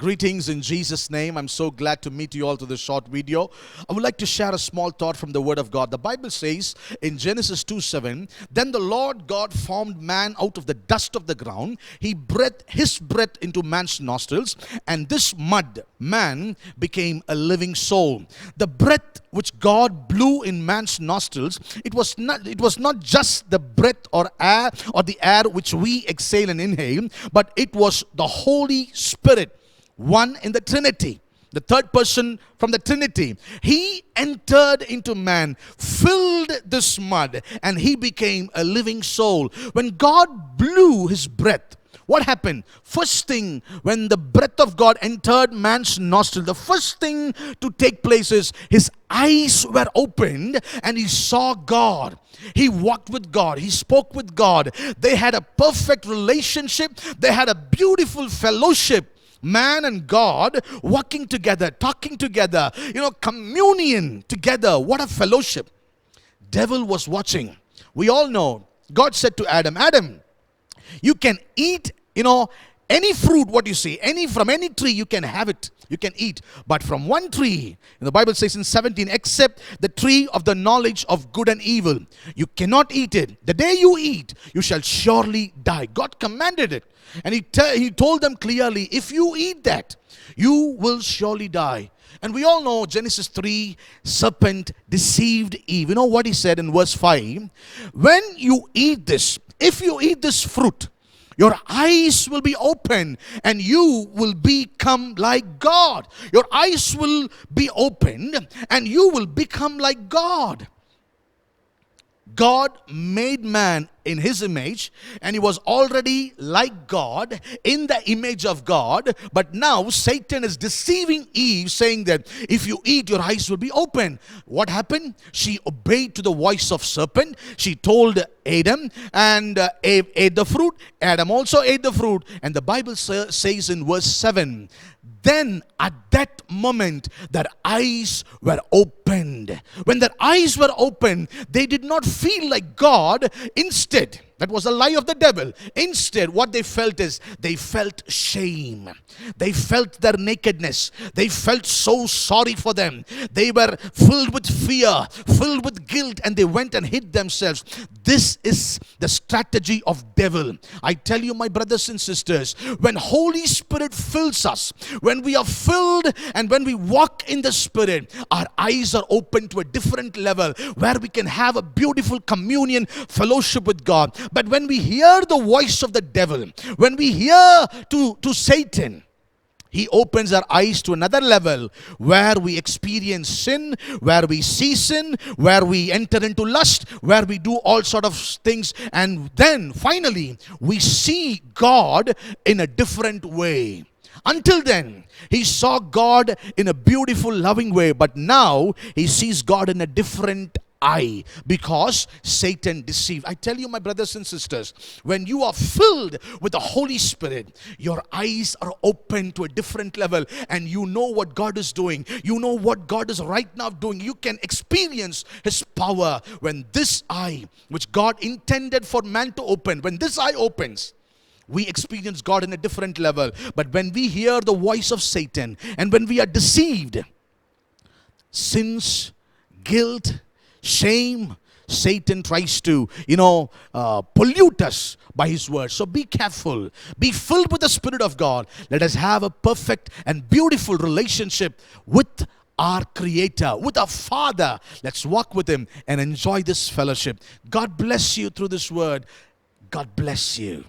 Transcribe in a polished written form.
Greetings in Jesus' name. I'm so glad to meet you all through this short video. I would like to share a small thought from the Word of God. The Bible says in Genesis 2:7, then the Lord God formed man out of the dust of the ground. He breathed his breath into man's nostrils, and this mud, man, became a living soul. The breath which God blew in man's nostrils, it was not just the breath or air or the air which we exhale and inhale, but it was the Holy Spirit, one in the Trinity, the third person from the Trinity. He entered into man, filled this mud, and he became a living soul. When God blew his breath, what happened? First thing, when the breath of God entered man's nostril, the first thing to take place is his eyes were opened and he saw God. He walked with God. He spoke with God. They had a perfect relationship. They had a beautiful fellowship. Man and God walking together, talking together, communion together. What a fellowship. Devil was watching. We all know. God said to Adam, Adam, you can eat, any fruit, what you see, from any tree you can have it. You can eat. But from one tree, the Bible says in 17, except the tree of the knowledge of good and evil, you cannot eat it. The day you eat, you shall surely die. God commanded it. And he told them clearly, if you eat that, you will surely die. And we all know Genesis 3, serpent deceived Eve. You know what he said in verse 5? When you eat this, if you eat this fruit, your eyes will be open and you will become like God. Your eyes will be opened and you will become like God. God made man in his image, and he was already like God, in the image of God. But now Satan is deceiving Eve, saying that if you eat, your eyes will be open. What happened? She obeyed to the voice of serpent. She told Adam, and ate the fruit. Adam also ate the fruit. And the Bible says in verse 7, then at that moment their eyes were opened. When their eyes were opened, they did not feel like God. Instead, that was a lie of the devil. Instead, what they felt is they felt shame. They felt their nakedness. They felt so sorry for them. They were filled with fear, filled with guilt, and they went and hid themselves. This is the strategy of devil. I tell you, my brothers and sisters, when Holy Spirit fills us, when we are filled and when we walk in the Spirit, our eyes are open to a different level where we can have a beautiful communion, fellowship with God. But when we hear the voice of the devil, when we hear to Satan, he opens our eyes to another level where we experience sin, where we see sin, where we enter into lust, where we do all sort of things. And then finally, we see God in a different way. Until then, he saw God in a beautiful, loving way. But now, he sees God in a different eye because Satan deceived. I tell you, my brothers and sisters, when you are filled with the Holy Spirit, your eyes are open to a different level and you know what God is doing. You know what God is right now doing. You can experience his power. When this eye, which God intended for man to open, when this eye opens, we experience God in a different level. But when we hear the voice of Satan and when we are deceived, sins, guilt, shame, Satan tries to, pollute us by his word. So be careful. Be filled with the Spirit of God. Let us have a perfect and beautiful relationship with our Creator, with our Father. Let's walk with him and enjoy this fellowship. God bless you through this word. God bless you.